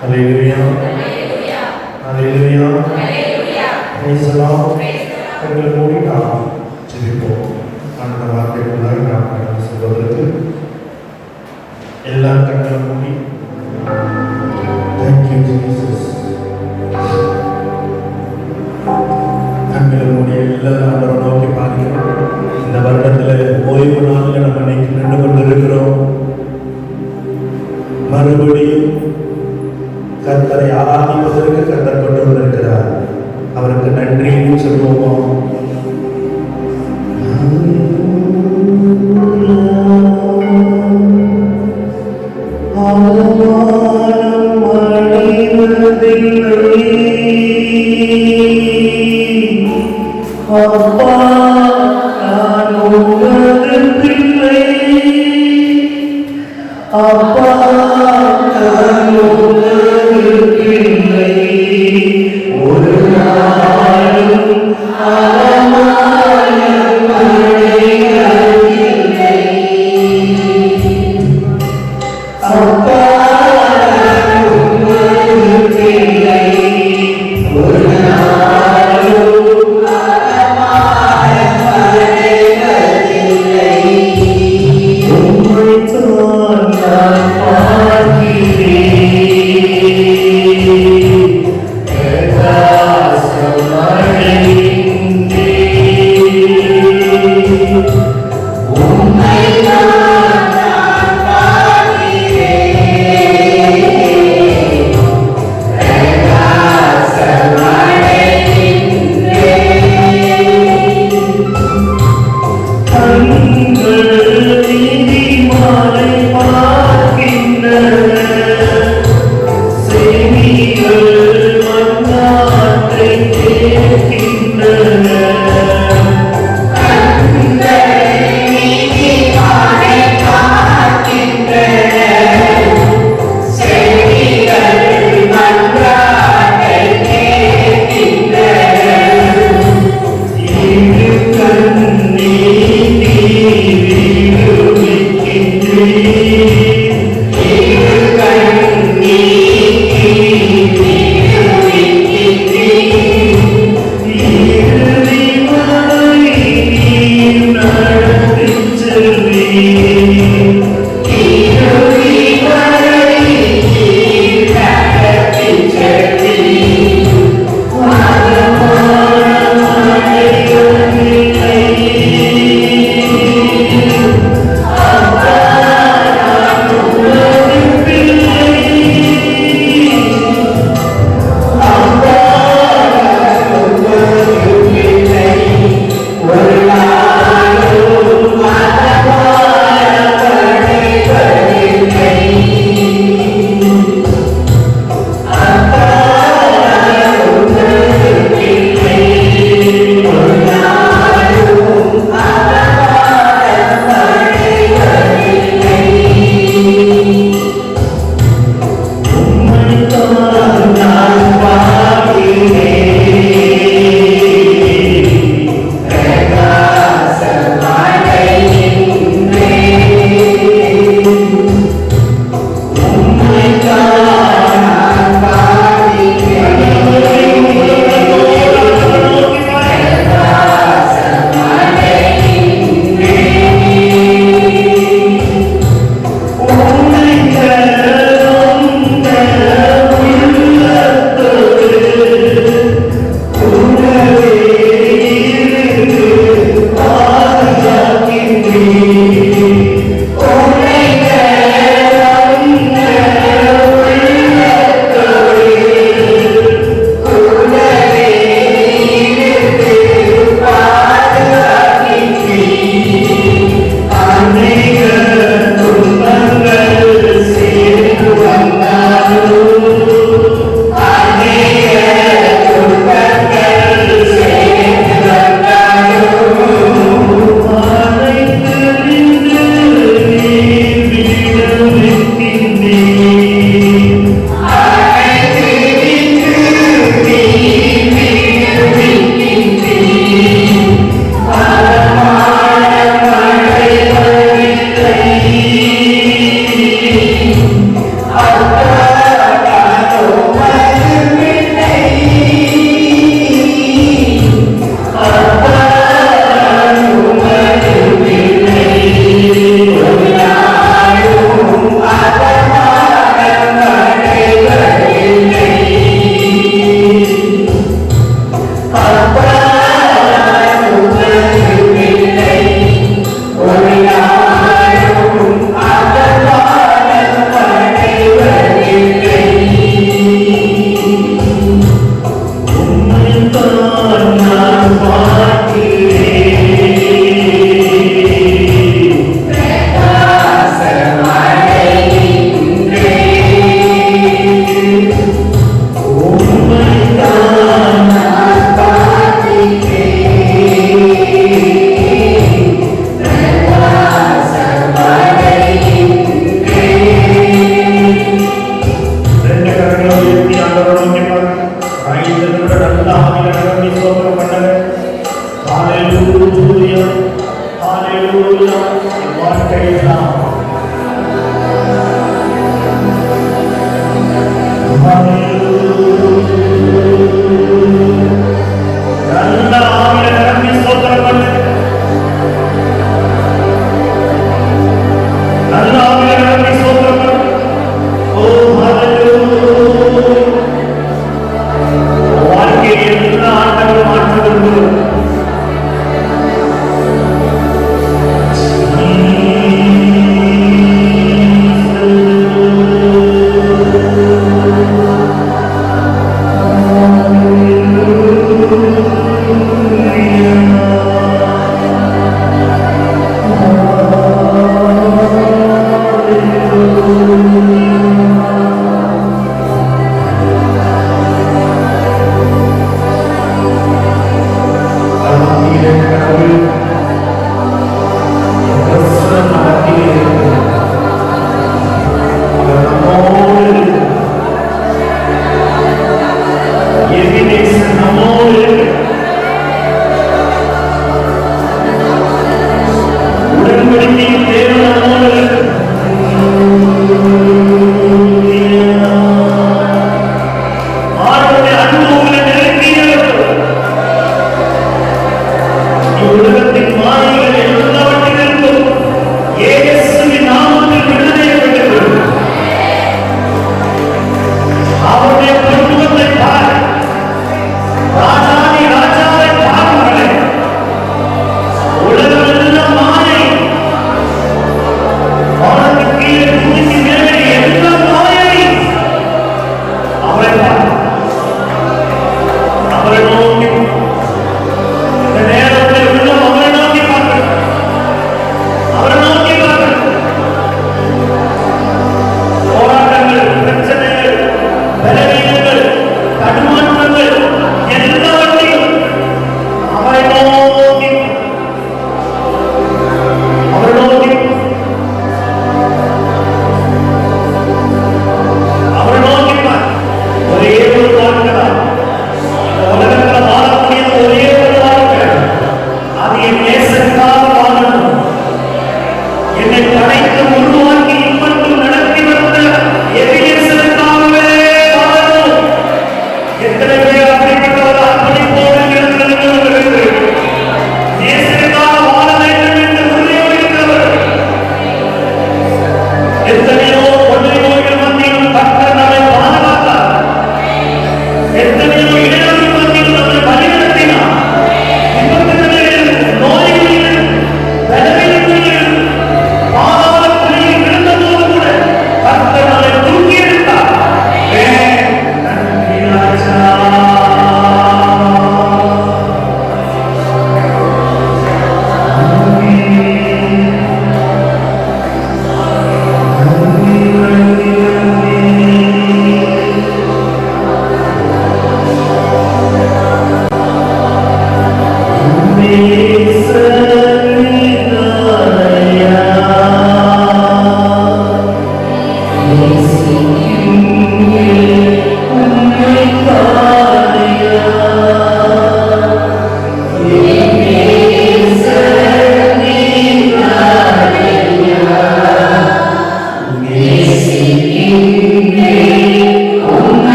Hallelujah. Hallelujah. Praise the Lord. கண்களை மூடி நாம் ஜெபிப்போம். அந்த வார்த்தைகளாய் நாம் கடந்து செல்வதற்கு எல்லா கண்களை மூடி. Thank you Jesus. கண்களை மூடி எல்லாரும் ஆண்டவரை நோக்கி பாருங்க. இந்த வருடத்தில் ஓய்வு நாளில் நம்ம இன்னைக்கு நின்று கொண்டு இருக்கிறோம். மறுபடியும் கர்த்தரை ஆராதிப்பதற்கு கர்த்தர் கொண்டு வந்திருக்கிறார். அவருக்கு நன்றின்னு சொல்லுவோமா? Amen.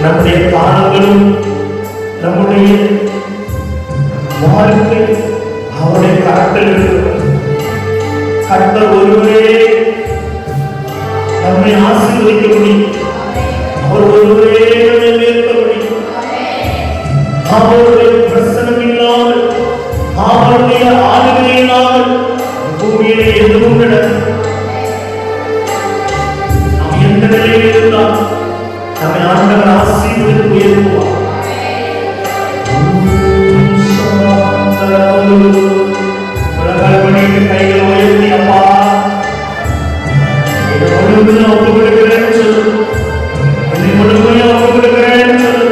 நம்முடைய காலங்களும் நம்முடைய வாழ்க்கை அவருடைய கரத்தில் இருக்கிறது. கர்த்தர் ஒருவரே நம்மை ஆசீர்வதிக்க முடியும். அவர் ஒருவரே நம்மை உயர்த்த முடியும். அவருடைய பிரசன்னம் இல்லாமல், அவருடைய ஆளுகை இல்லாமல் பூமியிலே எதுவும் நடக்கும். நாம் எந்த நிலையில் இருந்தால் நம்மை ஆண்டவர் ஆசீர்வதித்து உயர்த்துவார். கைகளை உயர்த்தி அப்பா முழுமையாக ஒப்பு கொடுக்கிறேன்னு சொல்லு. என்னை முழுமையாக ஒப்பு கொடுக்கிறேன்னு சொல்லு.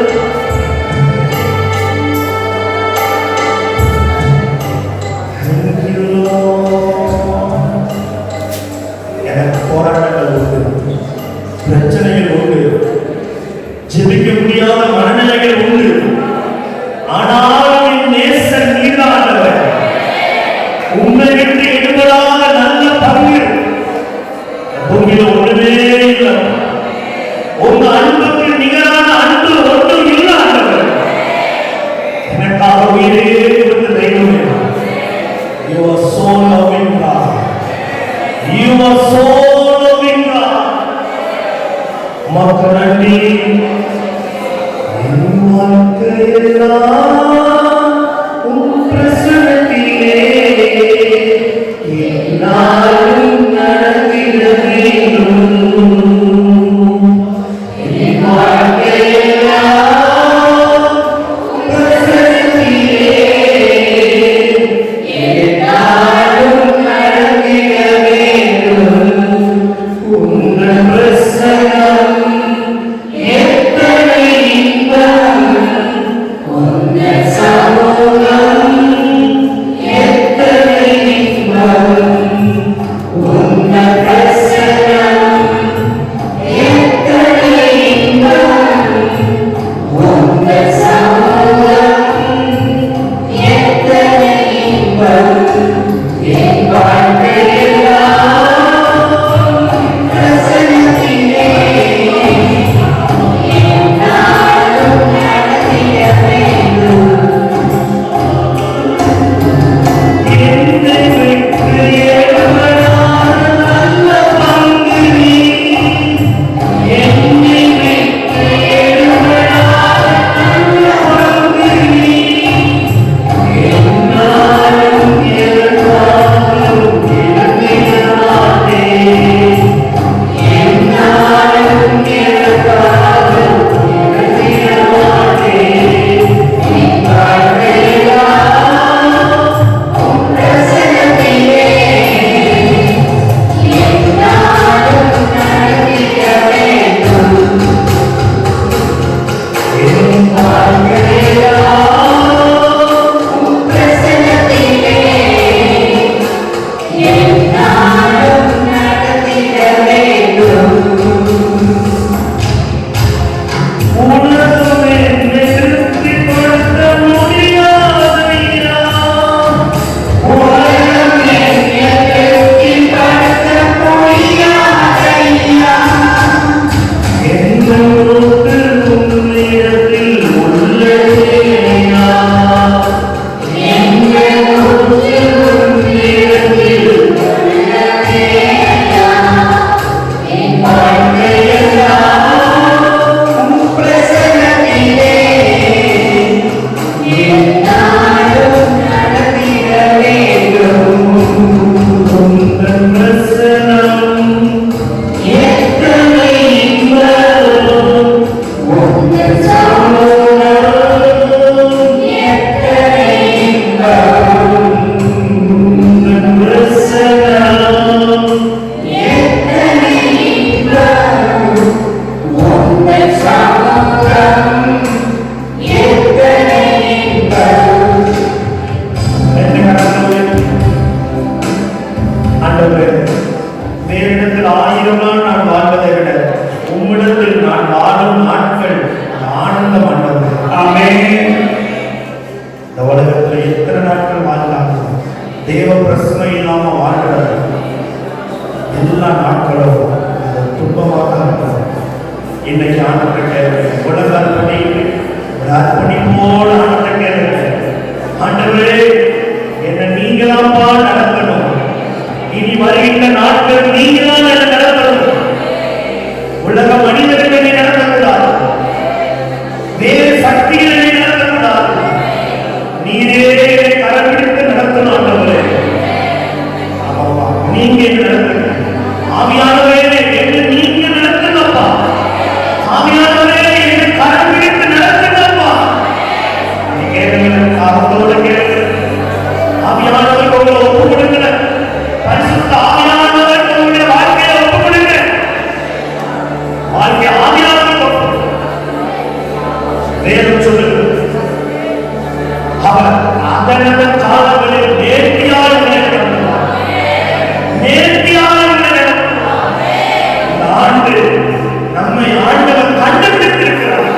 எனக்கு போராட்டங்கள் உண்டு, பிரச்சனைகள் உண்டு, ஜெபிக்க முடியாத மனநிலைகள் உண்டு. ஆனால் என் நேசர் நீரானவர். உண்மை விட்டு எடுபடாத நல்ல பங்கு பூமியில ஒன்றுமே இல்லை. உங்க அன்புக்கு நிகரான அன்பு ஒன்றும் இல்லாதவர். எனக்காக உயிரே கொடுத்த தெய்வமே. You are so loving God. You are so loving God. மக்கள் நன்றி. என் வாழ்க்கையெல்லாம் உம் பிரசன்னத்திலே என்னாலும் நடந்திட வேண்டும். என் வாழ்க்கையெல்லாம் உம் பிரசன்னத்திலே என்னாலும் நடந்திட வேண்டும். உங்கள் பிரசன்னம் எத்தனை இன்பம், உங்கள் சமூகம் எத்தனை இன்பம், உங்கள் பிரசன்னம் எத்தனை இன்பம், உங்கள் சமூகம் எத்தனை இன்பம். என் வாழ்க்கையெல்லாம் பிரசன்னத்திலே என்னாலும் நடந்திட வேண்டும். என்னை விட்டு எடுபடாத நல்ல பங்கு நீ. என்னை விட்டு எடுபடாத நல்ல பங்கு நீ. என்னாலும் எனக்காகவும் இழந்திட மாட்டேன். என்னாலும் எனக்காகவும் இழந்திட மாட்டேன். என் வாழ்க்கையெல்லாம் உம் பிரசன்னத்திலே என்னாலும் நடந்திட வேண்டும். என் வாழ்க்கையெல்லாம் உம் பிரசன்னத்திலே என்னாலும் நடந்திட வேண்டும். உலகம் என்னை திருப்திப்படுத்த முடியாதையா. உலகம் என்னை திருப்திப்படுத்த முடியாதையா. என்னோடு உன்னிடத்தில் உள்ளதேயா. என்னோடு உன்னிடத்தில் உள்ளதேயா. என் வாழ்க்கையெல்லாம் உம் பிரசன்னத்திலே என்னாலும் நடந்திட வேண்டும். உங்கள் பிரசன்னம் எத்தனை இன்பம், உங்கள் சமூகம் எத்தனை இன்பம், உங்கள் பிரசன்னம் எத்தனை இன்பம், உங்கள் சமூகம் எத்தனை இன்பம். ஆண்டவரே, வேறிடத்தில் 1000 நாள் நான் வாழ்வதை விட உம்மிடத்தில் நான் வாழும் நாட்கள் ஆனந்தம். ஆண்டவரே, ஆமென். இந்த உலகத்தில் எத்தனை நாட்கள் வாழலாம்? தேவ பிரசன்னம் இல்லாம வாழ்றது எல்லா நாட்களும் துன்பமாக இருக்கும். இன்னைக்கு ஆண்டவரை கேட்கிறேன். உலக அர்ப்பணிப்போடு ஆண்டவரை கேட்கிறேன். ஆண்டவரே, என்னை நீங்களாம்பா நடத்தணும். இனி வருகின்ற நாட்கள் நீங்களாம் என்னை நடத்தணும். உலக மனிதர்கள் என்னை நடத்தக்கூடாது. வேறு சக்திகள் என்னை நடத்தக்கூடாது. நீரே என்னை கரம் பிடித்து நடத்தணும். ஆண்டவரே, ஆமாப்பா, நீங்க என்னை நடத்துங்க. ஆவியானவரே, என்னை நீங்க நடத்துங்கப்பா. ஆவியானவரே, என்னை கரம் பிடித்து நடத்துங்கப்பா. நீ கேளுங்க, காரணத்தோடு கேளுங்க. ஆவியானவர் உங்களை ஒப்பு கொடுங்க. பரிசுத்த ஆவியானவர் உங்களுடைய வாழ்க்கையை ஒப்பு கொடுங்க. வாழ்க்கை ஆவியானவர் வேதம் சொல்லுங்க. அவர் அதனத காலங்களில் நேர்த்தியாக நடத்துவார். நேர்த்தியாக நடத்துவார். இந்த ஆண்டு நம்மை ஆண்டவர் கண்டுபிடித்திருக்கிறார்.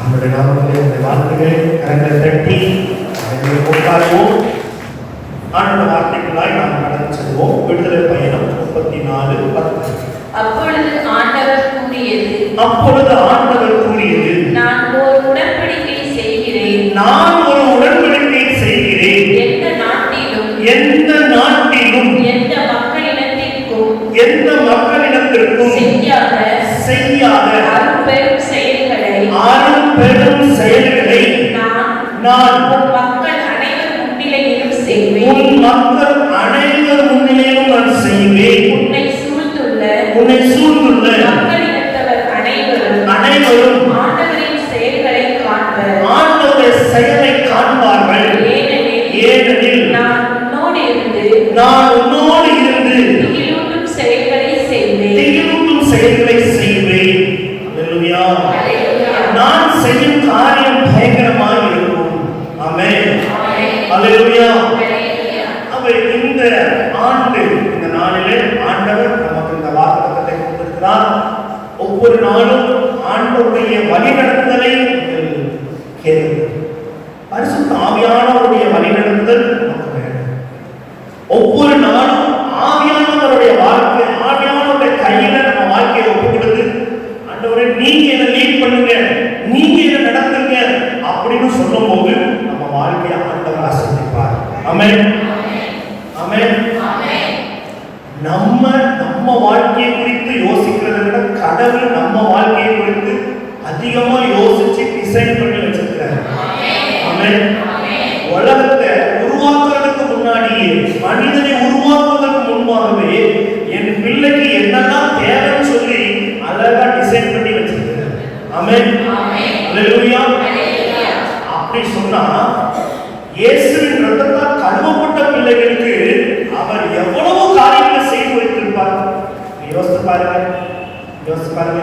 நம்முடைய நாமத்திலே இந்த வார்த்தைகளை கரங்களை தட்டி உட்காருவோம். ஆண்டோட வார்த்தைகளாய் நாம் கடந்து செல்வோம். விடுதலை பயணம் 34:10. அப்பொழுது ஆண்டவர் கூறியது, நான் ஒரு உடன்படிக்கை செய்கிறேன். எந்த நாட்டிலும் எந்த மக்களிடத்திற்கும் செய்யாத அரும்பெரும் செயல்களை நான் உன் மக்கள் அனைவர் முன்னிலையிலும் செய்வேன். உன்னை சூழ்ந்துள்ள மக்களிடத்தவர் அனைவரும் ஆண்டவரின் செயல்களை காண்பார்கள். ஏனெனில் நான் உன்னோடு இருந்து திகிலூட்டும் செயல்களை செய்வேன். அல்லேலூயா. நான் செய்யும் காரியம் பயங்கரமாக இருக்கும். ஆமென். அல்லேலூயா. இந்த ஆண்டு இந்த நாளிலே ஆண்டவர் நமக்கு இந்த வாக்குத்தத்தத்தை கொடுத்திருக்கிறார். ஒவ்வொரு நாளும் ஆண்டவருடைய வழிநடத்துதலை கேளுங்கள். பரிசுத்த ஆவியானவருடைய வழிநடத்துதல் நமக்கு வேண்டும். ஒவ்வொரு நாளும் ஆவியானவருடைய வாழ்க்கை, ஆவியானவருடைய கையில நம்ம வாழ்க்கையை ஒப்புக் கொடுத்து, ஆண்டவரே நீங்க என்ன லீட் பண்ணுங்க, நீங்க என்ன நடத்துங்க அப்படின்னு சொல்லும் போது நம்ம வாழ்க்கையை ஆண்டவர் ஆசீர்வதிப்பார். ஆமென். ஆமென். நம்ம வாழ்க்கையை குறித்து யோசிக்கிறதை விட கடவுள் நம்ம வாழ்க்கையை குறித்து அதிகமா யோசிச்சு டிசைன் பண்ணி வச்சிருக்கிறார். ஆமென். உலகத்தை உருவாக்குறதுக்கு முன்னாடியே, மனிதனை உருவாக்குவதற்கு முன்பாகவே என் பிள்ளைக்கு என்னெல்லாம் தேவைன்னு சொல்லி அழகா டிசைன் பண்ணி வச்சிருக்கிறார். ஆமென். அல்லேலூயா. அப்படி சொன்னா இயேசுவின் ரத்தத்தால் கழுவப்பட்ட பிள்ளைகளுக்கு அவர் எவ்வளவு காரியங்களை செய்து வைத்திருப்பார். யோசித்து பாருங்க.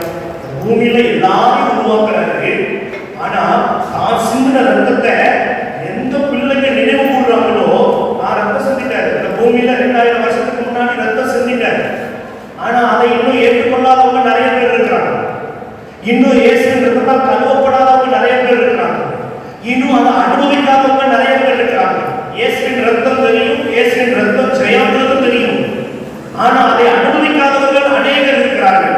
பூமியில எல்லாரும் உருவாக்குறாரு. ஆனா தான் சிந்தின ரத்தத்தை எந்த பிள்ளைங்க நினைவு கூறுறாங்களோ, நான் ரத்தம் சிந்திட்டாரு, இந்த பூமியில 2000 வருஷத்துக்கு முன்னாடி ரத்தம் சிந்திட்டாரு. ஆனா அதை இன்னும் ஏற்றுக்கொள்ளாதவங்க நிறைய பேர் இருக்கிறாங்க. இன்னும் இயேசுவின் ரத்தத்தால் கழுவப்படாதவங்க நிறைய பேர் இருக்கிறாங்க. இன்னும் அதை அனுபவிக்காதவங்க நிறைய பேர் இருக்கிறாங்க. இயேசுவின் ரத்தம் தெரியும், இயேசுவின் ரத்தம் ஜெயம்ன்றது தெரியும். ஆனா அதை அனுபவிக்காதவர்கள் அநேகர் இருக்கிறார்கள்.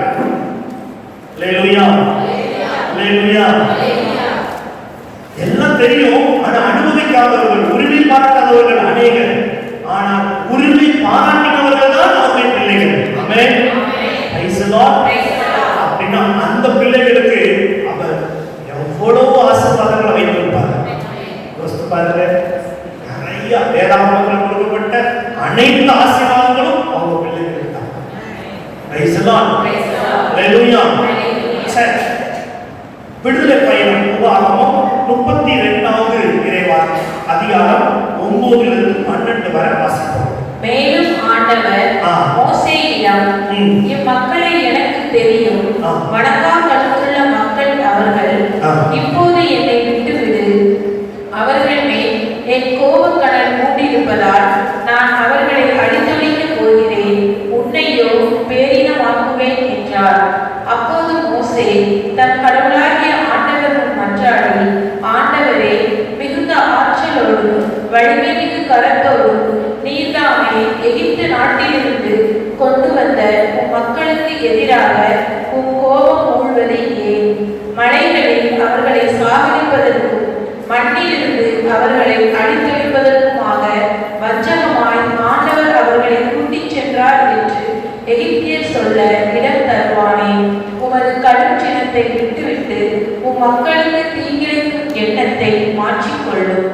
அல்லேலூயா. அல்லேலூயா. எல்லாம் தெரியும், ஆனா அனுபவிக்காதவர்கள், உரிமை பாராட்டாதவர்கள் அநேகர். ஆனால் உரிமை பாராட்டினவர்கள் தான் அவருடைய பிள்ளைகள். ஆமென். Praise the Lord. அப்படின்னா அந்த பிள்ளைகளுக்கு அவர் எவ்வளவு ஆசீர்வாதங்களை வைத்திருப்பார். யோசித்து பாருங்க. நிறைய வேதாகமத்தில் கொடுக்கப்பட்ட அனைத்து ஆசீர்வாதங்களும் அவங்க பிள்ளைகளுக்கு தான். Praise the Lord. அல்லேலூயா. சரி, விடுதலை பயணம் உபாகமம் 32வது இறைவாக்கு அதிகாரம் 9-12 வரை வாசிப்போம். மேலும் ஆண்டவர் மோசேயிடம், இம்மக்களை எனக்கு தெரியும், வணங்கா கழுத்துள்ள மக்கள் அவர்கள். இப்போது என்னை விட்டுவிடு. அவர்கள் மேல் என் கோபக்கடல் மூடியிருப்பதால் நான் அவர்களை அழித்தொழிக்கப் போகிறேன். உன்னையோ பேரினமாக்குவேன் என்றார். அப்போது மோசே தன் கடவுளாகிய ஆண்டவர் மன்றாடி, ஆண்டவரே, மிகுந்த ஆற்றலோடு வலிமை மிகு கரத்தோடும் நீர்தாமே எகிப்து நாட்டிலிருந்து கொண்டு வந்த உன் மக்களுக்கு எதிராக உன் கோபம் மூழ்வதை ஏன்? மலைகளில் அவர்களை சாகடிப்பதற்கும் மண்ணிலிருந்து அவர்களை அழித்தொழிப்பதற்குமாக வஞ்சகமாய் ஆண்டவர் அவர்களை கூட்டிச் சென்றார் என்று எகிப்தியர் சொல்ல இடம் தருவானே. உமது கடும் சினத்தை விட்டுவிட்டு உம் மக்களுக்கு தீங்கிழைக்கும் எண்ணத்தை மாற்றிக்கொள்ளும்.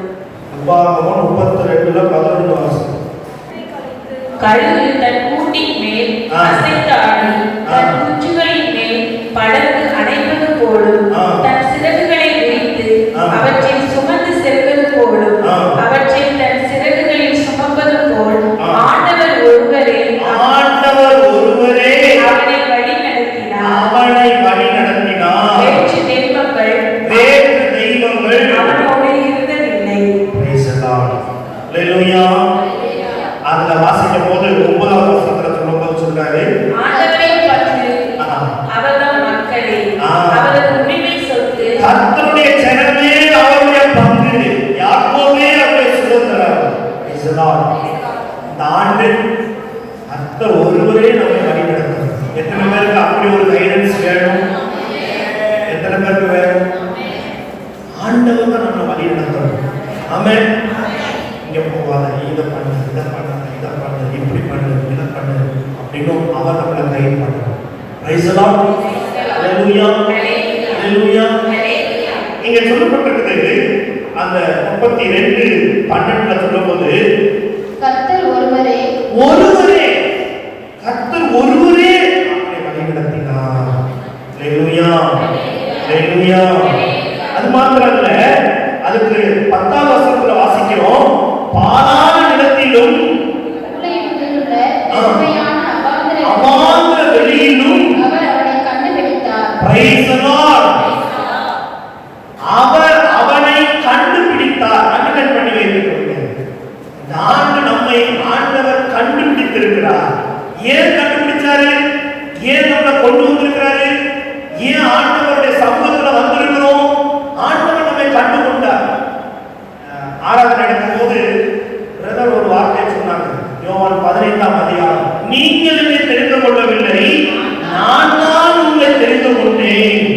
கழுகு தன் கூட்டின் மேல் அசைத்தாடி தன் குஞ்சுகளின் மேல் படர்ந்து அணைப்பது போலும், தன் சிறகுகளை விரித்து அவற்றை சுமந்து செல்வது போலும், அவற்றை தன் சிறகுகளில் சுமப்பது போல் ஆண்டவர் ஒருவரே அவனை வழி நடத்தினார். வேற்று தெய்வங்கள் அவனோடு இருந்ததில்லை. அதுல வாசிக்கும் போது 9வது வசனத்துல சொல்லும்போது சொல்றாரு, ஆண்டவரை பற்றி அவர்தம் மக்களே அவரது உரிமை கர்த்தர் ஒருவரே நம்மை வழி நடத்தும். எத்தனை பேருக்கு அப்படி ஒரு கைடன்ஸ் வேணும்? எத்தனை பேருக்கு வேணும்? ஆண்டவர் தான் நம்மளை வழி நடத்தணும். ஆமென். இங்க போகாத, இதை பண்ணு, இதை பண்ணு, இதை பண்ணு, இப்படி பண்ணு, இதை பண்ணு அப்படின்னு அவர் நம்மளை கைட் பண்ணணும். Praise the Lord. ஹalleluya, ஹalleluya. இங்க சொல்லப்பட்டிருக்கிறது அந்த 32:12 சொல்லும்போது கர்த்தர் ஒருவரே நம்மை வழி நடத்தினார். ஹalleluya, ஹalleluya. அது மாத்திரமல்ல, அதுக்கு 10ஆம் வசனத்துல வாசிக்கிறோம், பாலான நிலத்திலும் அவாந்திர வெளியிலும் அவர் அவனை கண்டுபிடித்தார். Price the Lord. அவர் அவனை கண்டுபிடித்தார். அண்டர்லைன் பண்ணி வைத்துக்கொள்ளுங்கள். நம்மை ஆண்டவர் கண்டுபிடித்திருக்கிறார். ஏன் கண்டுபிடிச்சாரு? ஏன் நம்மளை கொண்டு வந்திருக்கிறாரு? ஏன் ஆண்டவருடைய சமூகத்துல வந்திருக்கிறோம்? ஆண்டவர் நம்மை கண்டுகொண்டார். ஆராதனை நடக்கும் போது பிரதர் ஒரு வார்த்தையை சொன்னாங்க. யோவான் 15ஆம் அதிகாரம், நீங்கள் என்னை தெரிந்து கொள்ளவில்லை, நான் தான் உங்களை தெரிந்து கொண்டேன்.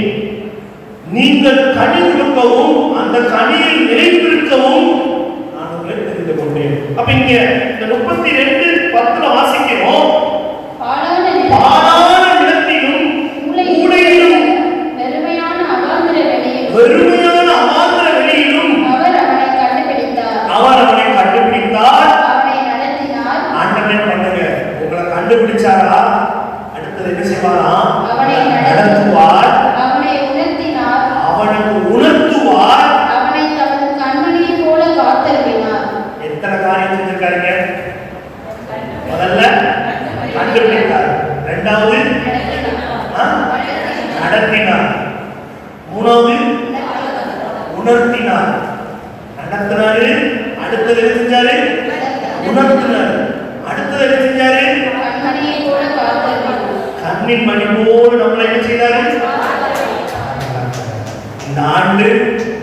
நீங்கள் கனி கொடுக்கவும் அந்த கனியில் நிலைத்திருக்கவும் நான் உங்களை தெரிந்து கொண்டேன். அப்ப இங்க இந்த 32:10 வாசிக்கிறோம், பாலான நிலத்திலும் ஊடையிலும் வெறுமையான அவாந்திர வெளியிலும் அவர் அவனை கண்டுபிடித்தார். அவனை நடத்தினார். ஆண்டவரே பண்ணுங்க. உங்களை கண்டுபிடிச்சாரா? அடுத்தது என்ன செய்வாரா? அவனை நடத்துவார். அவனுக்கு உணர்த்துவார். அவனை தமது கண்மணியை போல காத்தருளினார். எத்தனை காரியம் செஞ்சிருக்காருங்க? முதல்ல கண்டுபிடித்தார், இரண்டாவது நடத்தினார், மூணாவது உணர்த்தினார். நடத்தினாரு, அடுத்தது என்ன செஞ்சாரு? உணர்த்தினார். அடுத்தது என்ன செஞ்சாரு? கண்ணின் மணி போல் நம்மளை என்ன செய்தாரு? இந்த ஆண்டு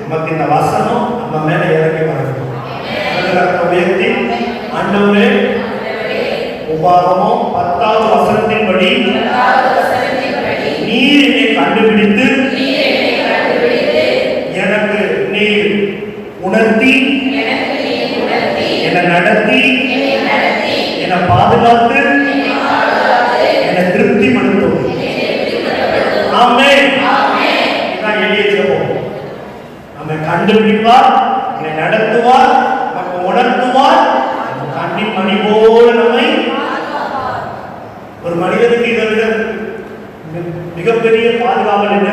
நமக்கு இந்த வசனம் நம்ம மேல இறங்கி வரணும். உயர்த்தி ஆண்டவரே, உபாகமம் 10ஆவது வசனத்தின்படி நீர் என்னை கண்டுபிடித்து எனக்கு நீர் உணர்த்தி என்னை நடத்தி என்னை பாதுகாத்து என்னை திருப்திப்படுத்தும். ஆமென். இதான் எளிய ஜெபம். நம்மை கண்டுபிடிப்பார், நம்மை நடத்துவார், நமக்கு உணர்த்துவார், கண்ணின் மணி போல நம்மை. ஒரு மனிதனுக்கு இதை விட மிகப்பெரிய பாதுகாவல் என்ன?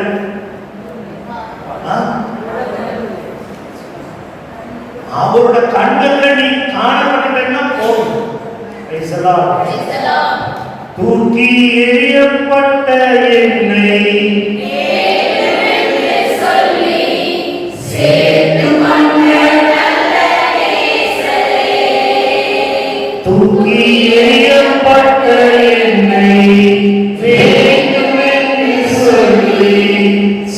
அவரோட கண்கள்ல நீ காணப்பட்டா போதும். தூக்கி எறியப்பட்ட என்னை தூக்கி எறியப்பட்ட என்னை வேண்டுமென்று சொல்லி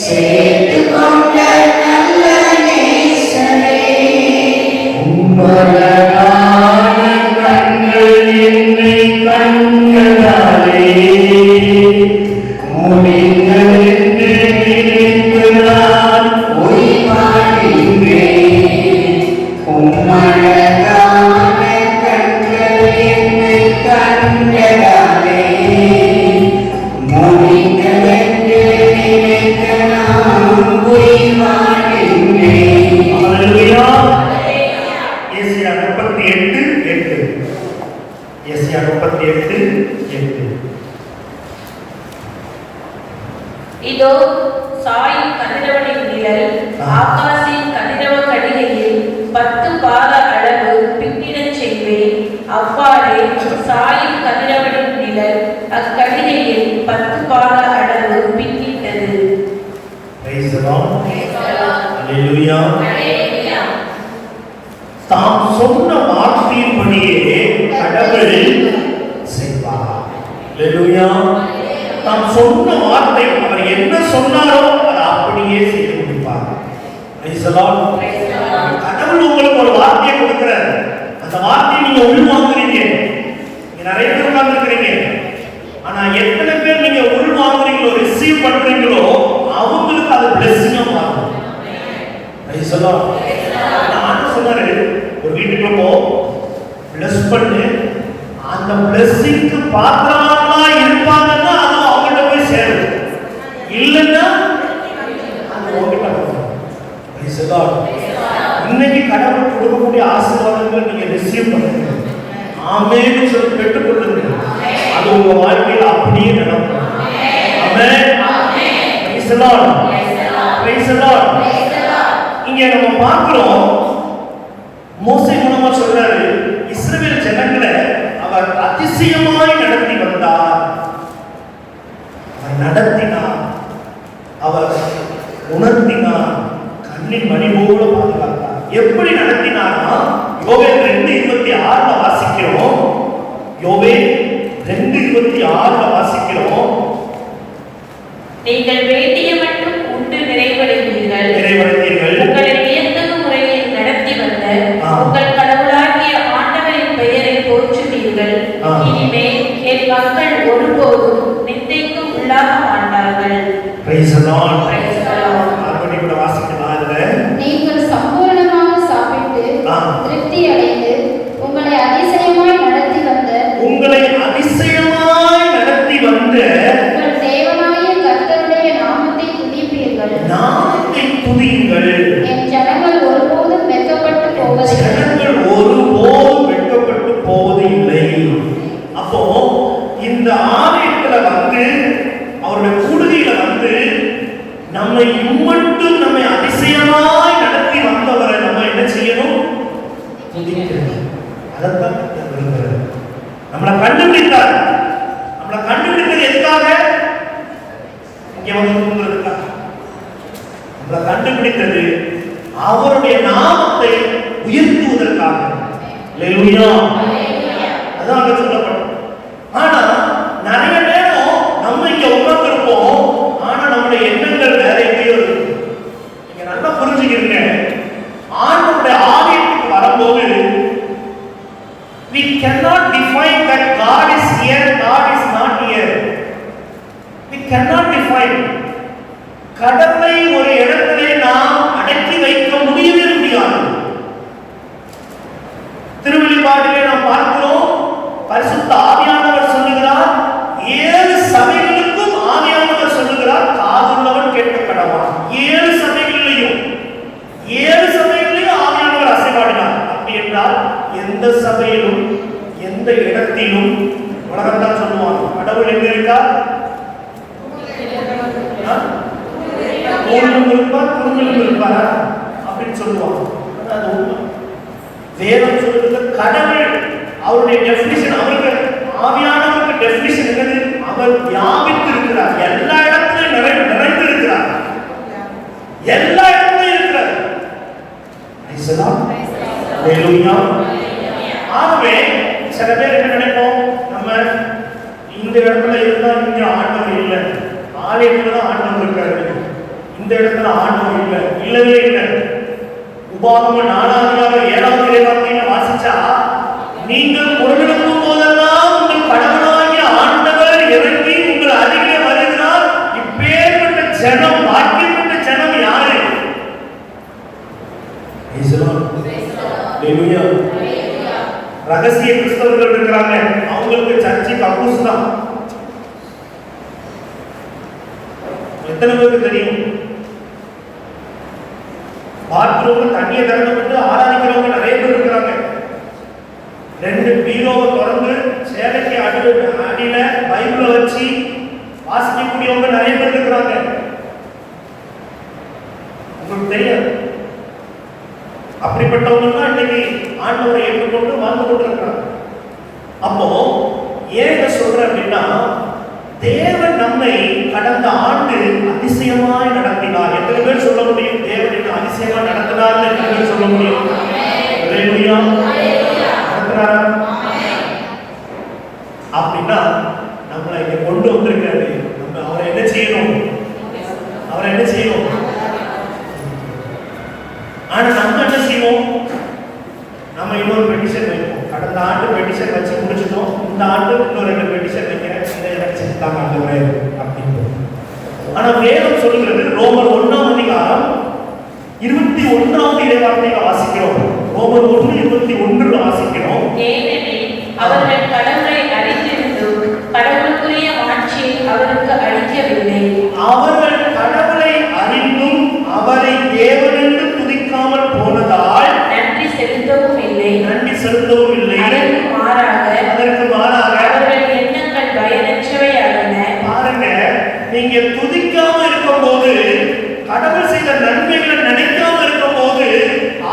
சேர்த்து கொண்ட நல்ல நேசரே, உம்மழகான கண்கள் என்னை கண்டதாலே முடிங்கள் என்று நினைத்து நான் ஓய்வாகின்றேன். உம்மழகான கண்கள் என்னை கண்டதாலே முடிங்கள் என்று நினைத்து நான் ஓய்வாகின்றேன். ஹல்லேலூயா. ஏசாயா 38:8. ஏசாயா 38:8. இதோ சாயும் கதிரவனின் நிழல் ஆகாசின் கதிரவ கடிகையில் 10 பாத அளவு பின்னிடச் செய்வேன். அவ்வாறே சாயும் கதிரவனின் நிழல் அக்கடிகையில் 10 பாத அளவு பின்னிட்டது. Praise the Lord. Hallelujah. தாம் சொன்ன வார்த்தையின்படியே கடவுள் செய்வார். Hallelujah. தாம் சொன்ன வார்த்தை, அவர் என்ன சொன்னாரோ அதை அப்படியே செய்து முடிப்பார். Praise the Lord. கடவுள் உங்களுக்கு ஒரு வார்த்தையை கொடுக்கிறார். அந்த வார்த்தையை நீங்க உள்வாங்குறீங்க. நிறைய பேர் உட்கார்ந்துருக்கிறீங்க. ஆனா எத்தனை பேர் நீங்க உள் வாங்குறீங்களோ, ரிசீவ் பண்றீங்களோ, அவங்களுக்கு அது பிளெஸிங்கா மாறும். Price the Lord. நான் சொன்னாரு, ஒரு வீட்டுக்குள்ள போ, பிளஸ் பண்ணு, அந்த பிளெஸிங்க்கு பாத்திரமா இருப்பாங்கன்னா அது அவங்கள்ட்ட போய் சேரும். இல்லைன்னா அது உங்ககிட்ட வரும். Price the Lord. இன்னைக்கு கடவுள் கொடுக்கக்கூடிய ஆசீர்வாதங்களை நீங்க ரிசீவ் பண்ணுங்க. ஆமென் சொல்லி பெற்றுக்கொள்ளுங்க. அது உங்க வாழ்க்கையில் அப்படியே நடக்கும். Amen. Praise the Lord. Praise the Lord. இங்க நம்ம பார்க்கிறோம், மோசே மூலமா சொல்றாரு, இஸ்ரவேல் ஜனங்களை அவர் அதிசயமாய் நடத்தி வந்தார். அவர் நடத்தினார், அவர் உணர்த்தினார், கண்ணின் மணி போல பாதுகாத்தார். எப்படி நடத்தினார்னா, யோவேல் 2:26 வாசிக்கிறோம். யோவேல் 2:26 வாசிக்கிறோம். நீங்கள் வேண்டிய மட்டும் உண்டு நிறைவடைவீர்கள். உங்களை வியத்தகு முறையில் நடத்தி வந்த உங்கள் கடவுளாகிய ஆண்டவரின் பெயரை போற்றுவீர்கள். இனிமேல் என் மக்கள் ஒருபோதும் நிந்தைக்கு உள்ளாக மாட்டார்கள். Price the Lord. Praise the Lord. அப்படி கூட வாசிக்கலாம். அதுல நீங்கள் சம்பூரணமாக சாப்பிட்டு திருப்தி அடைந்து உங்களை அதிசயமாய் நடத்தி வந்த உங்கள் தேவனாகிய கர்த்தருடைய நாமத்தை துதிப்பீர்கள். நாமத்தை துதியுங்கள். என் ஜனங்கள் ஒருபோதும் வெட்கப்பட்டு போவதில்லை. அப்போ இந்த ஆலயத்துல வந்து, அவருடைய கூடுகையில வந்து, நம்மை இம்மட்டும் நம்மை அதிசயமாய் நடத்தி வந்தவரை நம்ம என்ன செய்யணும்? துதிக்கணும். அதைத்தான் விரும்புகிறார். நம்மளை கண்டுபிடித்தார். நம்மளை கண்டுபிடித்தது எதுக்காக? இங்க வந்து தூங்குறதுக்காக. நம்மளை கண்டுபிடித்தது அவருடைய நாமத்தை உயர்த்துவதற்காக. அல்லேலூயா. அதான் அங்க சொல்லப்படும். ஆனா நிறைய நேரம் நம்ம இங்க உட்கார்ந்திருப்போம், ஆனா நம்முடைய எண்ணங்கள் வேற எங்கேயோ இருக்கு. நீங்க நல்லா புரிஞ்சுக்கிறீங்க. ஆண்டவருடைய ஆலயத்துக்கு வரும்போது we cannot define that God is here, God is not here. We cannot define. கடவுளை ஒரு இடத்திலே நாம் அடக்கி வைக்க முடியவே முடியாது. திருவெளிப்பாட்டிலே நாம் பார்க்கிறோம், பரிசுத்த ஆவியானவர் சொல்லுகிறார், 7 சபைகளுக்கும் ஆவியானவர் சொல்லுகிறார், காதுள்ளவன் கேட்க கடவான். 7 சபைகளிலேயும் ஆவியானவர் அசைவாடினார். அப்படி என்றால் எந்த சபையிலும் எந்த இடத்திலும் உலகத்தான் சொல்லுவாங்க, கடவுள் எங்க இருக்கா? இருப்பாரா அப்படின்னு சொல்லுவாங்க. வேதம் சொல்றது கடவுள் அவருடைய டெஃபினிஷன், அவருக்கு ஆவியானவருக்கு டெஃபினிஷன் என்னது? அவர் வியாபித்து இருக்கிறார், எல்லா இடத்திலும் நிறைந்து இருக்கிறார், எல்லா இடத்திலும் இருக்கிறார். ஹalleluya. ஆகவே சில பேர் என்ன நினைப்போம், நம்ம இந்த இடத்துல இருந்தா இங்க ஆண்டவர் இல்லை, ஆலயத்துல தான் ஆண்டவர் இருக்காரு, இந்த இடத்துல ஆண்டவர் இல்லை, இல்லவே இல்லை. உபாகமம் 4:7 இறைவார்த்தையில வாசிச்சா, நீங்கள் பொருளெடுக்கும் போதெல்லாம் உங்கள் கடவுளாகிய ஆண்டவர் இறங்கி உங்கள் அருகிலே வருகிறார். இப்பேற்பட்ட ஜனம், பாக்கியப்பட்ட ஜனம் யாரு? ரகசிய கிறிஸ்தவர்கள் இருக்கிறாங்க, அவங்களுக்கு சர்ச்சை கக்கூஸ் தான். எத்தனை பேருக்கு தெரியும்? பாத்ரூம்ல தண்ணியை திறந்து ஆராதிக்கிறவங்க நிறைய பேர் இருக்கிறாங்க. 2 பீரோவை திறந்து சேலைக்கு அடியில பைபிளை வச்சு வாசிக்கக்கூடியவங்க நிறைய பேர் இருக்கிறாங்க. உங்களுக்கு தெரியாது. அப்படிப்பட்டவங்க தான் இன்னைக்கு ஆண்டவரை ஏற்றுக்கொண்டு வாழ்ந்து கொண்டிருக்கிறாங்க. அப்போ ஏன் இதை சொல்றேன் அப்படின்னா, தேவன் நம்மை கடந்த ஆண்டு அதிசயமாய் நடத்தினார். எத்தனை பேர் சொல்ல முடியும் தேவன் என்ன அதிசயமாய் நடத்தினார்? எத்தனை பேர் சொல்ல முடியும்? ஹalleluya. நடத்தினாரா? அப்படின்னா நம்மளை இங்க கொண்டு வந்திருக்காரு. நம்ம அவரை என்ன செய்யணும்? அவரை என்ன செய்யணும்? ஆனா நம்ம என்ன செய்வோம்? நம்ம இன்னொரு பெட்டிஷன் வைப்போம். கடந்த ஆண்டு பெட்டிஷன் வச்சு முடிச்சிட்டோம், இந்த ஆண்டு இன்னும் 2 பெட்டிஷன் வைக்கிறேன், இதை எனக்கு செஞ்சுட்டாங்க ஆண்டவரே அப்படின்னு. ஆனா வேதம் சொல்லுகிறது, ரோமர் 1ஆம் அதிகாரம் 21வது இறைவார்த்தையை வாசிக்கிறோம். ரோமர் 1:21 வாசிக்கிறோம். ஏனெனில் அவர்கள் கடவுளை அறிந்திருந்தும் கடவுளுக்குரிய மாட்சியை அவருக்கு அளிக்கவில்லை. அவர்கள் கடவுளை அறிந்தும் அவரை தேவனென்று துதிக்காமல் போனதால் நன்றி செலுத்தவும் இல்லை. அதற்கு மாறாக அவர்கள் எண்ணங்கள் பயனற்றவையாயின. பாருங்க, நீங்க துதிக்காம இருக்கும் போது, கடவுள் செய்த நன்மைகளை நினைக்காம இருக்கும் போது,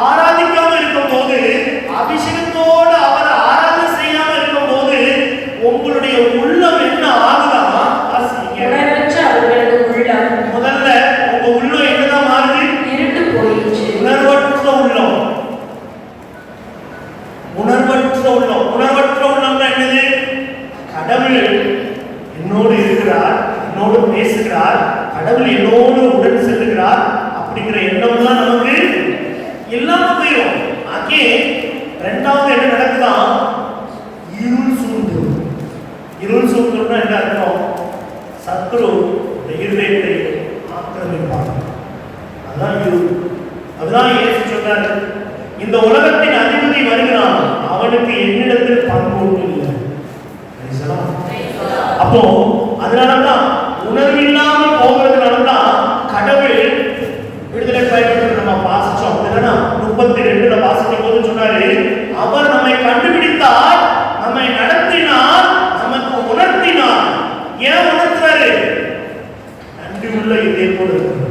ஆராதிக்காம இருக்கும் போது, அபிஷேகத்தோடு அவரை ஆராதனை செய்யாம இருக்கும் போது, உங்களுடைய உள்ளம் என்ன ஆகுதா? உணர்வற்ற அவர்களது உள்ளம் முதல்ல உங்க உள்ளம் என்னதான் மாறுது? இருண்டு போயிற்று. உணர்வற்ற உள்ளம். உணர்வற்ற உள்ளம்னா என்னது? கடவுள் என்னோடு இருக்கிறார், என்னோடு பேசுகிறார், கடவுள் என்னோடு உடன் செல்லுகிறார் அப்படிங்கிற எண்ணம்லாம் நமக்கு இல்லாம போயிடும். ஆகே ரெண்டாவது என்ன நடக்குதா? இருள் சூழ்ந்துனா என்ன அர்த்தம்? சத்ரு இந்த இருதயத்தை ஆக்கிரமிப்பாங்க. அதுதான் இருள். அதுதான் இயேசு சொன்னார், இந்த உலகத்தின் அதிபதி வருகிறான், அவனுக்கு என்னிடத்தில் பங்கு இல்லை. அப்போ அதனாலதான் உணர்வில்லாமல் போகிறதுனாலதான் கடவுள் விடுதலை பயன்படுத்த நம்ம வாசிச்சோம். 32 வாசிக்கும் போது சொன்னாரு, அவர் நம்மை கண்டுபிடித்தார், நம்மை நடத்தினார், நமக்கு உணர்த்தினார். ஏன் உணர்த்துறாரு? நன்றி உள்ள இதயத்தோடு இருக்கிறார்.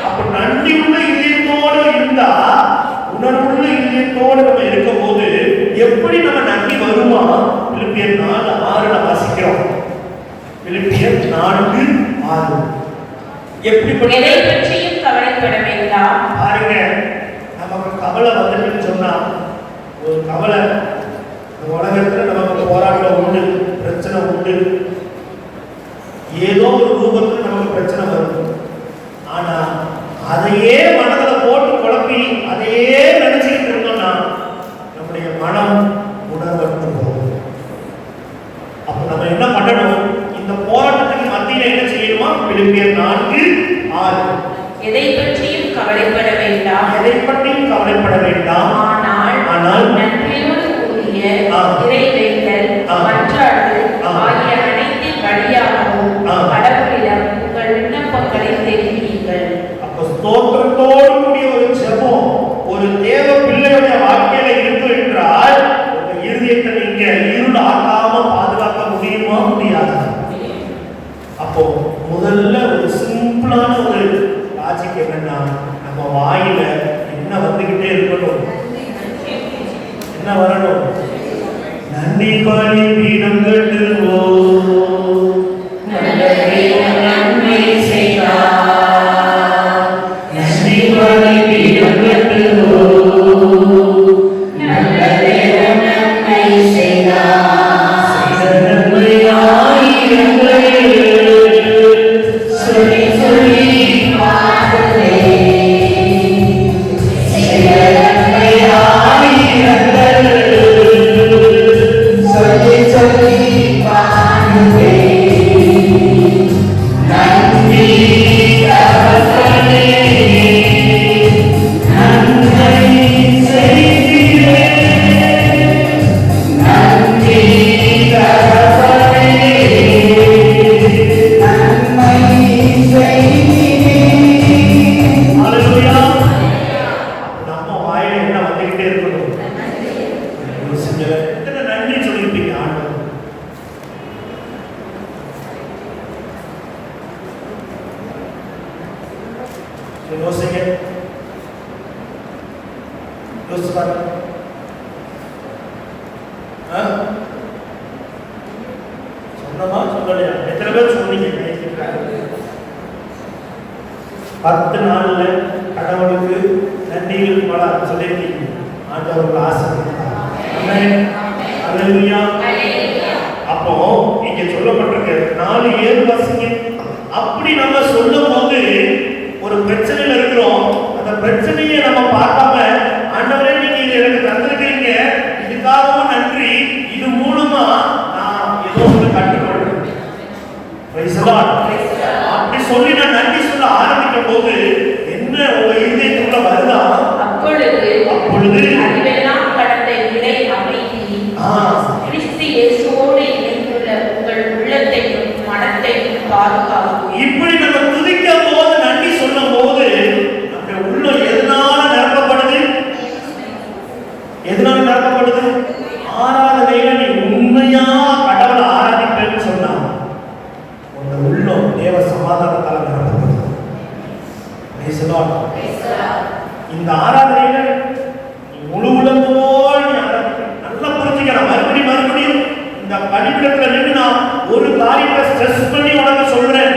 அப்ப நன்றி உள்ள இதயத்தோடு இருந்தா, உணர்வுள்ள இதயத்தோடு நம்ம இருக்கும் போது எப்படி நம்ம நன்றி வருமா? பிலிப்பியர் 4:6 வாசிக்கிறோம். பிலிப்பியர் 4:6 எப்படி எதை பற்றியும் கவலைப்பட வேண்டாம். பாருங்க, நமக்கு கவலை வந்துட்டு சொன்னா, ஒரு கவலை உலகத்துல நமக்கு போராட்டம் உண்டு, பிரச்சனை உண்டு, ஏதோ ஒரு ரூபத்தில் நமக்கு பிரச்சனை வரும். ஆனா அதையே மனதில் போட்டு குழப்பி அதையே நினைச்சுக்கிட்டு இருந்தோம்னா நம்முடைய மனம் உணர்வற்று போகும். அப்ப நம்ம என்ன பண்ணணும்? இந்த போராட்டத்துக்கு மத்தியில என்ன செய்யணுமா? பிலிப்பியர் 4:6 எதை பற்றியும் கவலைப்பட வேண்டாம். ஆனால் நன்றியோடு கூடிய இறைவேண்டல் மன்றாட்டு ஆகிய அனைத்தின் வழியாகவும் கடவுளிடம் உங்கள் விண்ணப்பங்களை தெரிவியுங்கள். அப்ப ஸ்தோத்திரத்தோடு கூடிய ஒரு ஜெபம் ஒரு தேவ பிள்ளையுடைய வாழ்க்கையில இருக்கு என்றால், உங்க இருதயத்தை நீங்க இருள் ஆக்காம பாதுகாக்க முடியுமா? முடியாது. அப்போ முதல்ல ஒரு சிம்பிளான ஒரு லாஜிக் என்னன்னா, நம்ம வாயில என்ன வந்துகிட்டே இருக்கணும்? என்ன வரணும்? நன்றி பலி பீடம் கட்டுவோம், நன்மை செய்தார். நன்றி பலி பீடம் கட்டுவோம், நன்மை செய்தார். நன்மை ஆயிரங்கள் சொல்லி சொல்லி பாடுவே, நன்மை ஆயிரங்கள் சொல்லி சொல்லி பாடுவே. நன்றி தகப்பனே, நன்மை செய்தீரே. நன்றி தகப்பனே, நன்மை செய்தீரே. ஹல்லேலூயா. நம்ம வாயில என்ன வந்துகிட்டே இருக்கணும்? எத்தனை நன்றி சொல்லியிருப்பீங்க ஆண்டவர்? யோசிங்க, யோசிச்சு பாருங்க. சொன்னமா சொல்லலையா? எத்தனை பேர் சொன்னீங்க? 10 நாள்ல கடவுளுக்கு நன்றிகள் பல சொல்லியிருக்கீங்க. ஆண்டவர்கள் ஆசீர்வதிப்பார். ஆமென். ஹல்லேலூயா. அப்போ இங்க சொல்லப்பட்டிருக்கு 4:7 வாசிங்க. அப்படி நம்ம சொல்லும் போது ஒரு பிரச்சனையில இருக்கிறோம், அந்த பிரச்சனை Praise the Lord. அப்படி சொல்லி நான் நன்றி சொல்ல ஆரம்பிக்கும் போது என்ன உங்க இதயத்துக்குள்ள வருதா? அப்பொழுது அறிவெல்லாம் கடந்த இறை அமைதி கிறிஸ்து இயேசுவோடு இணைந்துள்ள உங்கள் உள்ளத்தையும் மனத்தையும் பாதுகாக்கும். இப்படி நம்ம துதிக்கும் போது நன்றி சொல்லும் போது நம்ம உள்ளம் எதனால நிரப்பப்படுது? எதனால நிரப்பப்படுது? ஆராதனையில நீ உண்மையா கடவுளை ஆராதிப்பேன்னு சொன்னா உங்க உள்ளம் தேவ சமாதானத்தால நிரப்பப்படுது. Praise the Lord. இந்த ஆராதனையில முழு உள்ளத்தோடு நீ ஆராதிக்கணும். நல்லா புரிஞ்சுக்கலாம். மறுபடியும் இந்த பலிபீடத்துல நின்று நான் ஒரு காரியத்தை ஸ்ட்ரெஸ் பண்ணி உனக்கு சொல்றேன்.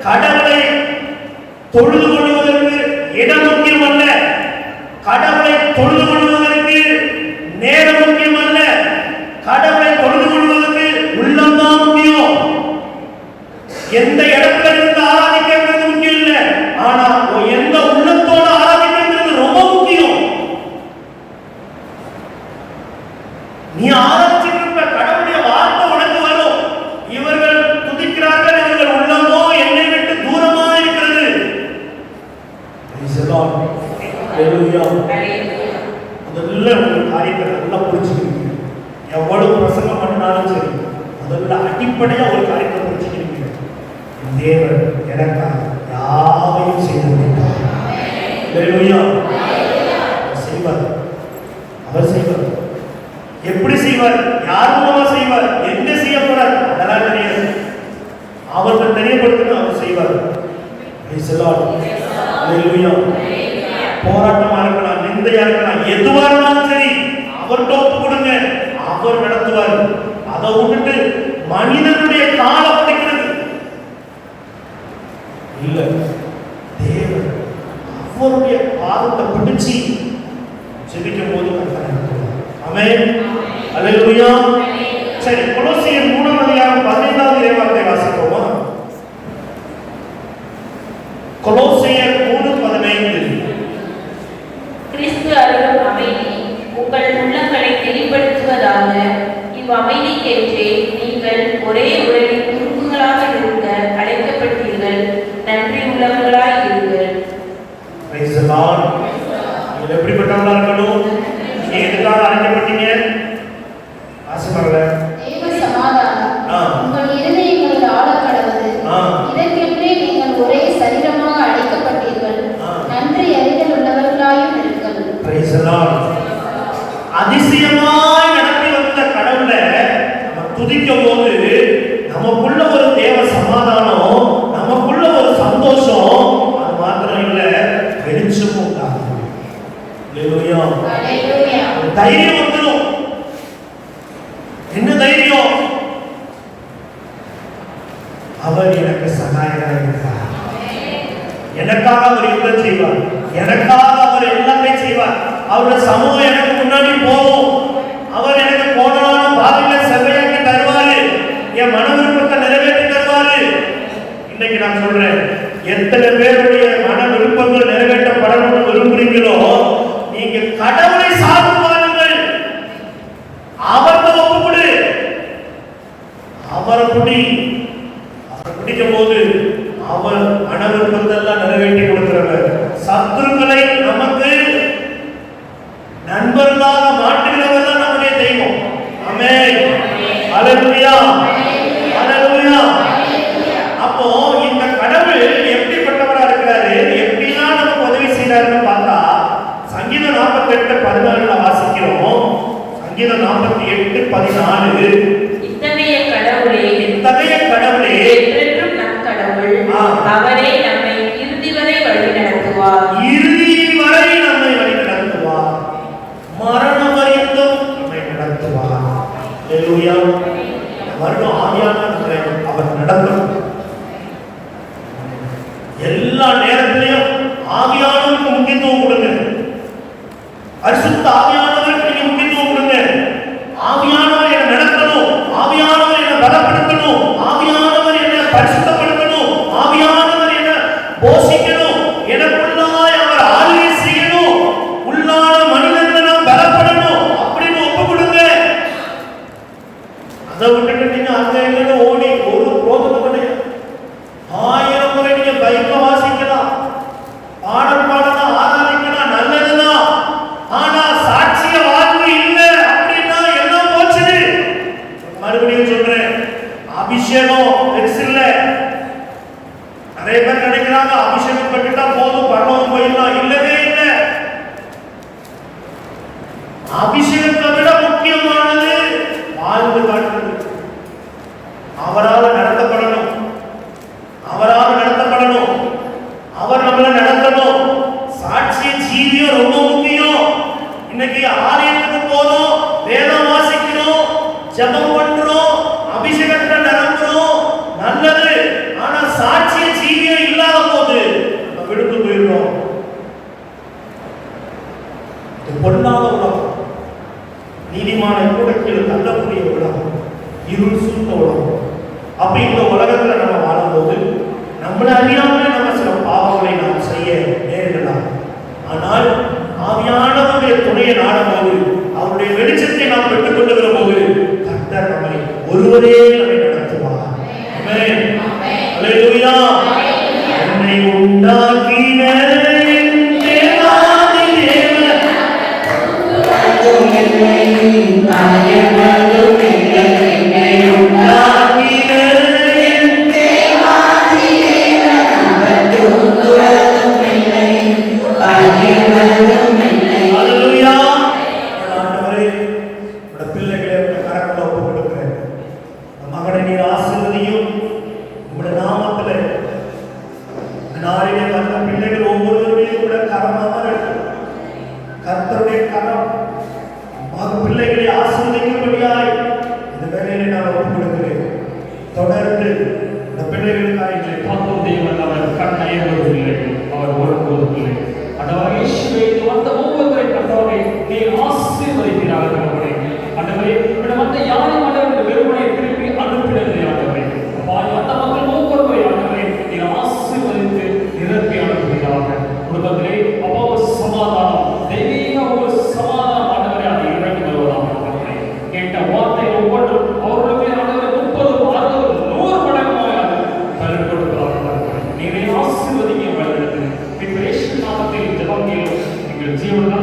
கடவுளை தொழுது கொள்வதற்கு இடம் முக்கியம் அல்ல. கடவுளை தொழுது கொள்வதற்கு நேரம் முக்கியம் அல்ல. கடவுளை தொழுது கொள்வதற்கு உள்ளம்தான் முக்கியம். எந்த இடத்துல இருந்து ஆராதிக்கிறது முக்கியம் இல்லை. ஆனா எந்த உள்ளத்தோட ஆராதிக்கிறது ரொம்ப முக்கியம். நீ ஆராய்ச்சிக்கிற கடவுளுடைய வார்த்தை உனக்கு வரும். இவர்கள் துதிக்கிறார்கள், இவர்கள் உள்ளமோ என்னை விட்டு தூரமா இருக்கிறது. Praise the Lord. Hallelujah. முதல்ல ஒரு காரியத்தை நல்லா புரிஞ்சுக்கிறீங்க. எவ்வளவு பிரசங்கம் பண்ணாலும் சரி, முதல்ல அடிப்படையா ஒரு காரியத்தை புரிஞ்சுக்கிறீங்க. தேவன் எனக்காக யாவையும் செய்து முடித்தார். Hallelujah. செய்வார். அவர் செய்வார். எப்படி செய்வார்? யார் மூலமா செய்வார்? எங்க செய்ய போறார்? அதெல்லாம் தெரியாது. அவர்கள் தெரியப்படுத்தணும், அவர் செய்வார். Praise the Lord. Hallelujah. போராட்டமா இருக்கலாம், நிந்தையா இருக்கலாம், எதுவா இருந்தாலும் சரி அவர்கிட்ட ஒப்பு கொடுங்க, அவர் நடத்துவார். அதை விட்டுட்டு மனிதனுடைய காலம் பிடிக்கிறது இல்ல. தேவன் அவருடைய பாதத்தை பிடிச்சி ஜெபிக்கும் போது ஆமென். அல்லேலூயா. சரி, கொலோசியர் 3:15 இறைவார்த்தை வாசிப்போமா? கொலோசியர் 3:15. கிறிஸ்து அருளும் அமைதி உங்கள் உள்ளங்களை நெறிப்படுத்துவதாக. இவ்வமைதிக்கென்றே நீங்கள் ஒரே உறவின் உறுப்புகளாக இருக்க அழைக்கப்பட்டீர்கள். நன்றி உள்ளவர்களாய் இருங்கள். Praise the Lord. நீங்க எப்படிப்பட்டவங்களா இருக்கணும்? நீங்க எதுக்காக அழைக்கப்பட்டீங்க? ஆசீர்வாதம். தேவ சமாதானம் உங்கள் இருதயங்களில் ஆழக்கடவது. இதற்கென்றே நீங்கள் ஒரே சரீரமாக அழைக்கப்பட்டீர்கள். நன்றி அறிதல் உள்ளவர்களாயும் இருங்கள். Praise the Lord. அதிசயமாய் நடத்தி வந்த கடவுளை நம்ம துதிக்கும் போது நமக்குள்ள ஒரு தேவ சமாதானம், நமக்குள்ள ஒரு சந்தோஷம், அது மாத்திரம் இல்ல, வெளிச்சமும் உண்டாகும். Hallelujah. Hallelujah. தைரியம் வந்துடும். என்ன தைரியம்? அவர் எனக்கு சகாயராக இருக்கிறார். எனக்காக அவர் யுத்தம் செய்வார். எனக்காக அவர் எல்லாமே செய்வார். அவருடைய சமூகம் எனக்கு முன்னாடி போகும். அவர் எனக்கு போனான பாதையில செவ்வையாக்கி தருவாரு. என் மன விருப்பத்தை நிறைவேற்றி தருவாரு. இன்னைக்கு நான் சொல்றேன், எத்தனை பேருடைய மன விருப்பங்கள் நிறைவேற்றப்படணும்னு விரும்புறீங்களோ, நீங்க கடவுளை சார்ந்து வாருங்கள். அவர்கிட்ட ஒப்பு கொடு. அவரை பிடிக்கும் போது அவர் மன விருப்பத்தை எல்லாம் நிறைவேற்றி கொடுக்கிறவர். சத்துருக்களை நமக்கு நண்பர்களாக மாற்றுகிறவர் தான் நம்முடைய தெய்வம். ஆமென். ஹல்லேலூயா. ஹல்லேலூயா. அப்போ இந்த கடவுள் எப்படிப்பட்டவரா இருக்கிறாரு, எப்படிலாம் நமக்கு உதவி செய்யறாருன்னு பார்த்தா சங்கீதம் 48:14 வாசிக்கிறோம். சங்கீதம் 48:14. இத்தகைய கடவுளே என்றென்றும் நம் கடவுள். அவரே நம்மை இறுதி வரை வழி நடத்துவார். இறுதி வரை நம்மை வழி நடத்துவார். மரணம் வரைக்கும் நம்மை நடத்துவார். ஹல்லேலூயா. மரணம் ஆவியானவரை அவர் நடத்தும். எல்லா நேரத்திலையும் ஆவியானவருக்கு முக்கியத்துவம் கொடுங்க. பரிசுத்த ஆவியானவருக்கு நீங்க முக்கியத்துவம் கொடுங்க. ஆவியானவர் என்னை நடத்தணும், ஆவியானவர் என்னை பலப்படுத்தணும், ஆவியானவர் என்னை பரிசுத்தப்படுத்தணும், ஆவியானவர் என்னை போஷிக்கணும், எனக்குள்ளாய் அவர் ஆளுகை செய்யணும், உள்ளான மனிதர்களை நான் பலப்படணும் அப்படின்னு ஒப்பு கொடுங்க. அதை விட்டுட்டு நீங்க அங்க எங்க ஓடி ஒரு பிரோஜனம் கிடையாது. நிறைய பேர் நினைக்கிறாங்க அபிஷேகம் பண்ணிட்டா போதும் பரலோகம் போயிடலாம். இல்லவே இல்லை. அபிஷேகத்தை விட முக்கியமானது வாழ்ந்து காட்டுறது. அவரால் நடத்தப்படணும், அவரால் நடத்தப்படணும், அவர் நம்மளை நடத்தணும். சாட்சிய ஜீவியம் ரொம்ப முக்கியம். இன்னைக்கு ஆலயத்துக்கு போறோம், வேதம் வாசிக்கிறோம், ஜெபம் பண்றோம், அபிஷேகத்தை நிரம்புறோம், நல்லது. ஆனா சாட்சிய ஜீவியம் இல்லாத போது நம்ம விடுத்து போயிடுறோம். இது பொன்னாத உலகம், நீதிமானை கூட கீழே தள்ளக்கூடிய உலகம், இருள் சூழ்ந்த உலகம். அப்ப இந்த உலகத்துல நம்ம வாழும்போது நம்மளை அறியாமலே நம்ம சில பாவங்களை நாம் செய்ய நேரிடலாம். ஆனால் ஆவியானவருடைய துணையை நாடும்போது, அவருடைய வெளிச்சத்தை நாம் பெற்றுக் கொள்ளுகிற போது கர்த்தர் நம்மை ஒருவரே நம்மை நடத்துவார். ஆமென். அல்லேலூயா. என்னை உண்டாக்கின என் தேவாதி தேவன் கர்த்தருடைய கரம் பிள்ளைகளை ஆசீர்வதிக்கும்படியாய் இந்த வேலையை நான் ஒப்புக் கொடுக்கிறேன். தொடர்ந்து இந்த பிள்ளைகளுக்காக காக்கும் தேவன் அவர் கண்ணயர்வதில்லை, அவர் ஒருபோதும் இல்லை. ஆண்டவரே இயேசுவே, வந்த ஒவ்வொருவரை கர்த்தாவே நீர் ஆசீர்வதிக்கிறார்கள். ஆண்டவரே வந்த யாரும் ஆண்டவரே வெறுமனை திருப்பி அனுப்பினது. ஆண்டவரே வந்த மக்கள் ஒவ்வொருவரை ஆண்டவரே நீர் ஆசீர்வதித்து நிரப்பி அனுப்புகிறார்கள். குடும்பத்திலே அப்போ சமாதானம், தெய்வீக ஒரு சமாதானம் ஆண்டவரே அதை இறங்கி வருவதாக. கேட்ட வார்த்தை ஒவ்வொன்றும் அவர்களுக்கு ஆண்டவரே 30, 60, 100 மடங்காக கருள் கொடுக்கிறார்கள். நீரை ஆசீர்வதிக்க வழிநடத்து. பின்பு இயேசு நாமத்தில் ஜெபம் கேளும் எங்கள் ஜீவனான